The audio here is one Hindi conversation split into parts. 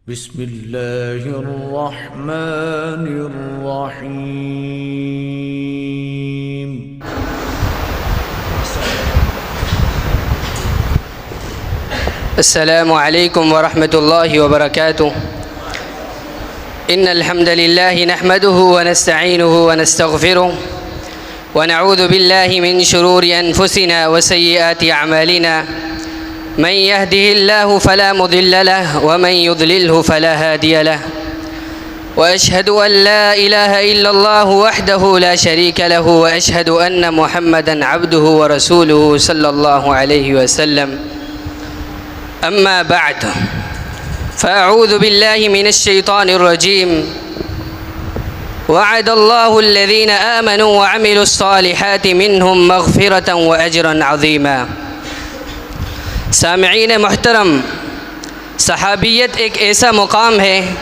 बिस्मिल्लाहिर्रहमानिर्रहीम। अस्सलामु अलैकुम वरहमतुल्लाहि वबरकातुह। इन्नल हम्दलिल्लाहि नहमदुहु व नस्तईनुहु व नस्तगफिरुह व नऊज़ु बिल्लाहि मिन शुरूरि अनफुसिना व सय्यिआति अअमालिना। मन यहदिहिल्लाहु फला मुदिल्ल लहु व मन युद्लिल्हु फला हादिय लहु। व अशहदु अन ला इलाहा इल्लल्लाहु वहदहु ला शरीक लहु व अशहदु अन्न मुहम्मदन अब्दुहु व रसूलुहु सल्लल्लाहु अलैहि वसल्लम। अम्मा बाद फ़अऊज़ु बिल्लाहि मिनश शैतानिर रजीम। वअदल्लाहु अल्लज़ीना आमनू व अमिलुस सालिहाति मिनहुम मग़फ़िरतन व अजरन अज़ीमा। सामिईन मुहतरम, सहाबियत एक ऐसा मुकाम है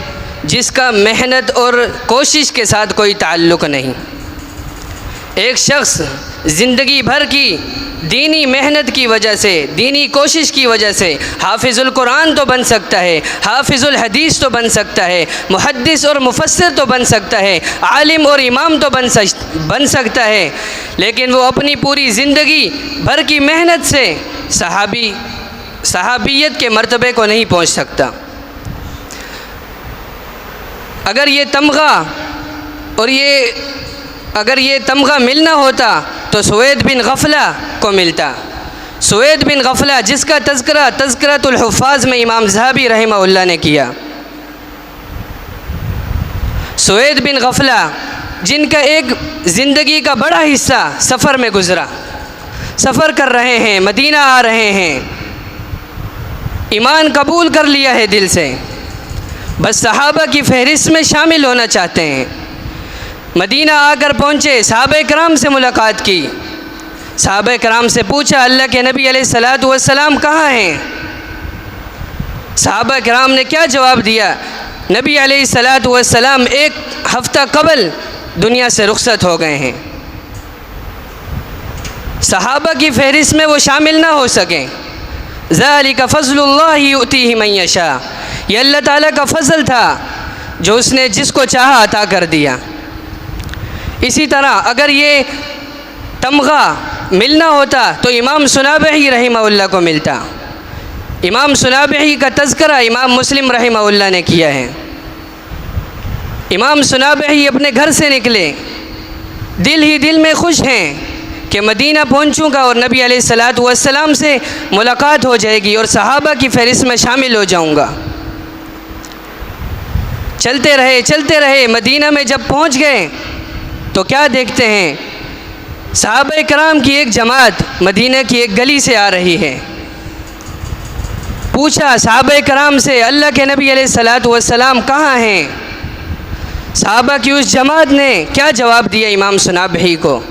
जिसका मेहनत और कोशिश के साथ कोई ताल्लुक़ नहीं। एक शख्स ज़िंदगी भर की दीनी मेहनत की वजह से, दीनी कोशिश की वजह से हाफिज़ुल कुरान तो बन सकता है, हाफिज़ुल हदीस तो बन सकता है, मुहद्दिस और मुफस्सिर तो बन सकता है, आलिम और इमाम तो बन सकता है, लेकिन वो अपनी पूरी ज़िंदगी भर की मेहनत से सहाबियत के मर्तबे को नहीं पहुँच सकता। अगर ये तमगा मिलना होता तो सुवैद बिन गफला को मिलता। सुवैद बिन गफला जिसका तज़किरतुल हुफ़्फ़ाज़ में इमाम ज़हाबी रहमहुल्लाह ने किया। सुवैद बिन गफला जिनका एक ज़िंदगी का बड़ा हिस्सा सफ़र में गुज़रा, सफ़र कर रहे हैं, मदीना आ रहे हैं, ईमान कबूल कर लिया है दिल से, बस सहाबा की फ़हरिस्त में शामिल होना चाहते हैं। मदीना आकर पहुँचे, सहाबा कराम से मुलाकात की, सहाबा कराम से पूछा अल्लाह के नबी अलैहिस्सलातु वस्सलाम कहाँ हैं। सहाबा कराम ने क्या जवाब दिया? नबी अलैहिस्सलातु वस्सलाम एक हफ़्ता कबल दुनिया से रुखसत हो गए हैं। सहाबा की फ़हरिस्त में वो शामिल ना हो सकें। ज़ालिका फ़ज़्लुल्लाहि युअतीहि मन यशा, ये अल्लाह ताला का फ़ज़ल था जो उसने जिसको चाहा अता कर दिया। इसी तरह अगर ये तमगा मिलना होता तो इमाम सुनाबही रहमहुल्लाह को मिलता। इमाम सुनाबही का तज़किरा इमाम मुस्लिम रहमहुल्लाह ने किया है। इमाम सुनाबही अपने घर से निकले, दिल ही दिल में खुश हैं कि मदीना पहुंचूंगा और नबी अलैहिस्सलातु वस्सलाम से मुलाकात हो जाएगी और सहाबा की फ़हरिस्त में शामिल हो जाऊंगा। चलते रहे, मदीना में जब पहुंच गए तो क्या देखते हैं, सहाबा कराम की एक जमात मदीना की एक गली से आ रही है। पूछा सहाबा कराम से अल्लाह के नबी अलैहिस्सलातु वस्सलाम कहाँ हैं। सहाबा की उस जमात ने क्या जवाब दिया इमाम सुनाबही को?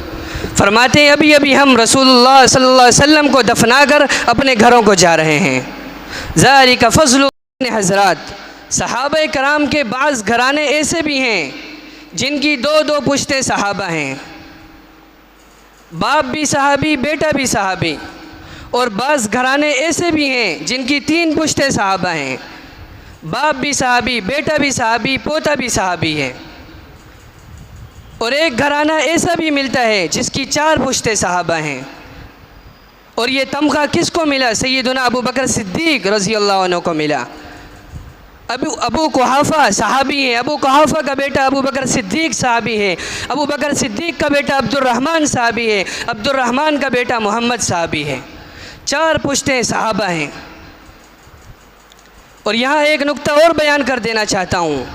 फरमाते हैं अभी अभी हम रसूलुल्लाह सल्लल्लाहु अलैहि वसल्लम को दफना कर अपने घरों को जा रहे हैं। ज़ालिका फ़ज़्लु हज़रात, सहाबा कराम के बाज़ घराने ऐसे भी हैं जिनकी दो पुश्ते सहाबा हैं, बाप भी सहाबी, बेटा भी सहाबी, और बाज़ घराने ऐसे भी हैं जिनकी 3 पुश्ते सहाबा हैं, बाप भी सहाबी, बेटा भी सहाबी, पोता भी सहाबी है। और एक घराना ऐसा भी मिलता है जिसकी 4 पुश्ते सहाबा हैं। और ये तमगा किसको मिला? सैयदुना अबू बकर सिद्दीक़ रज़ी अल्लाह अन्हु को मिला। अबू कुहाफ़ा सहाबी है, अबू कुहाफ़ा का बेटा अबू बकर सिद्दीक़ सहाबी है, अबू बकर सिद्दीक़ का बेटा अब्दुर्रहमान सहाबी है, अब्दुर्रहमान का बेटा मोहम्मद सहाबी है। 4 पुश्तें सहाबा हैं। और यहाँ एक नुक्ता और बयान कर देना चाहता हूँ,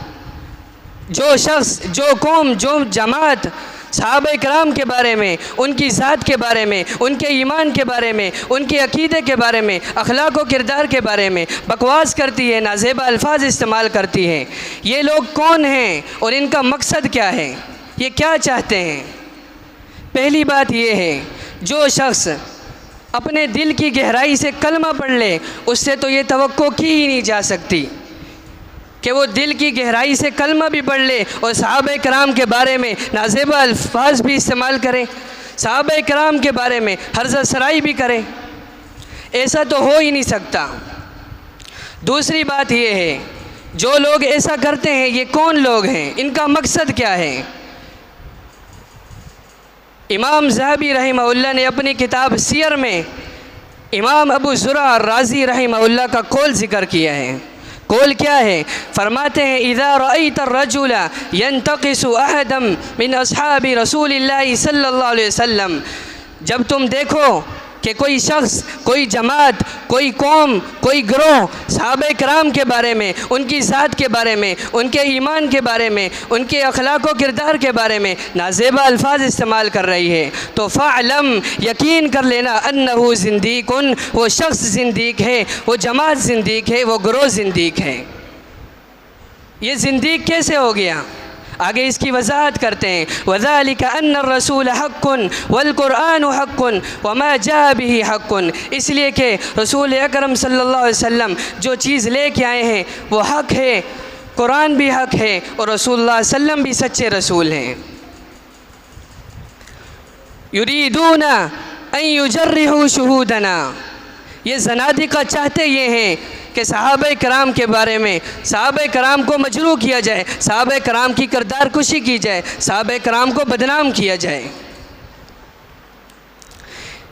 जो शख्स, जो कौम, जो जमात सहाबा कराम के बारे में, उनकी ज़ात के बारे में, उनके ईमान के बारे में, उनके अक़ीदे के बारे में, अखलाक व किरदार के बारे में बकवास करती है, नाज़ेबा अल्फाज इस्तेमाल करती है, ये लोग कौन हैं और इनका मकसद क्या है, ये क्या चाहते हैं? पहली बात ये है, जो शख्स अपने दिल की गहराई से कलमा पढ़ ले, उससे तो ये तवक्को की ही नहीं जा सकती कि वो दिल की गहराई से कलमा भी पढ़ ले और सहाबा कराम के बारे में नाज़ेबा अल्फाज भी इस्तेमाल करे, सहाबा कराम के बारे में हर्ज़ सराई भी करे। ऐसा तो हो ही नहीं सकता। दूसरी बात ये है जो लोग ऐसा करते हैं ये कौन लोग हैं, इनका मकसद क्या है। इमाम ज़हबी रहमहुल्लाह ने अपनी किताब सियर में इमाम अबू ज़ुरा राज़ी रहमहुल्लाह का कौल ज़िक्र किया है। कौल क्या है? फरमाते हैं इज़ा रअयत अर्रजुल यंतक़िसु अहदम मिन अस्हाबि रसूलिल्लाहि सल्लल्लाहु अलैहि वसल्लम, जब तुम देखो कि कोई शख्स, कोई जमात, कोई कौम, कोई ग्रोह सहाबा कराम के बारे में, उनकी ज़ात के बारे में, उनके ईमान के बारे में, उनके अखलाक व किरदार के बारे में नाज़ेबा अल्फाज इस्तेमाल कर रही है, तो फ़अलम, यकीन कर लेना, अन्नहु ज़िंदीकुन, वो शख्स ज़िंदीक है, वो जमात ज़िंदीक है, वो ग्रोह ज़िंदीक है। ये ज़िंदीक कैसे हो गया? आगे इसकी वजाहत करते हैं। वज़ालिका अन्न रसूल हक़्क़ुन वल क़ुरआन हक़्क़ुन वमा जा बिही हक़्क़ुन, इसलिए कि रसूल अकरम सल्लल्लाहु अलैहि वसल्लम जो चीज़ लेके आए हैं वो हक़ है, कुरान भी हक़ है और रसूलुल्लाह सल्लम भी सच्चे रसूल हैं। युरीदूना अन युजर्रिहू शुहूदना, ये ज़नादिक़ा चाहते ये हैं कि सहाबा कराम के बारे में, सहाबा कराम को मजरूह किया जाए, सहाबा कराम की किरदार कुशी की जाए, सहाबा कराम को बदनाम किया जाए।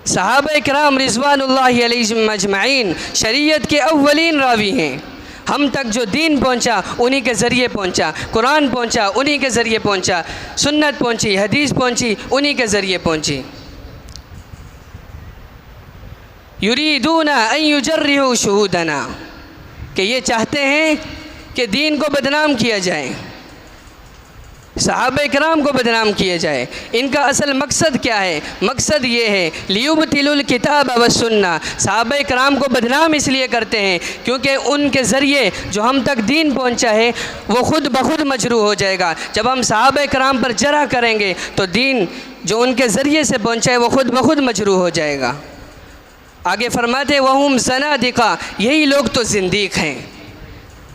सहाबा कराम रिज़वानुल्लाहि अलैहिम अजमईन शरीयत के अव्वलीन रावी हैं। हम तक जो दीन पहुँचा उन्हीं के ज़रिए पहुँचा, कुरान पहुँचा उन्हीं के ज़रिए पहुँचा, सुन्नत पहुँची, हदीस पहुँची उन्हीं के ज़रिए पहुँची। युरीदूना अन युजर्रिहू शुहूदना, कि ये चाहते हैं कि दीन को बदनाम किया जाए, सहाबा कराम को बदनाम किया जाए। इनका असल मकसद क्या है? मकसद ये है लियुबतिलुल किताब व सुन्ना, सहाबा कराम को बदनाम इसलिए करते हैं क्योंकि उनके ज़रिए जो हम तक दीन पहुंचा है वो ख़ुद ब खुद मजरूह हो जाएगा। जब हम सहाबा कराम पर जरा करेंगे तो दीन जो उनके ज़रिए से पहुंचा है वो ख़ुद ब खुद मजरूह हो जाएगा। आगे फरमाते वहुम ज़नादिक़ा, यही लोग तो ज़िंदीक़ हैं।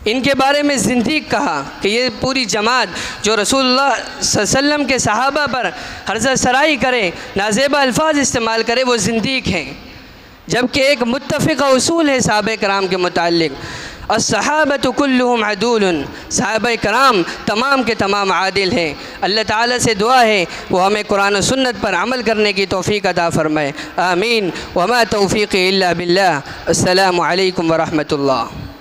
इनके बारे में ज़िंदीक़ कहा कि ये पूरी जमात जो रसूलुल्लाह सल्लल्लाहु अलैहि वसल्लम के सहाबा पर हर्ज़ सराई करे, नाज़ेबा अल्फाज इस्तेमाल करे, वो ज़िंदीक़ हैं। जबकि एक मुत्तफ़िक़ उसूल है सहाबा कराम के मुताल्लिक़, अस्सहाबतु कुल्लुहुम अदूलुन, सहाबा कराम तमाम के तमाम आदिल हैं। अल्लाह ताला से दुआ है वो हमें कुरान और सुन्नत पर अमल करने की तौफ़ीक़ अता फ़रमाए। आमीन। वमा तौफ़ीक़ी इल्ला बिल्लाह। अस्सलामु अलैकुम व रहमतुल्लाह।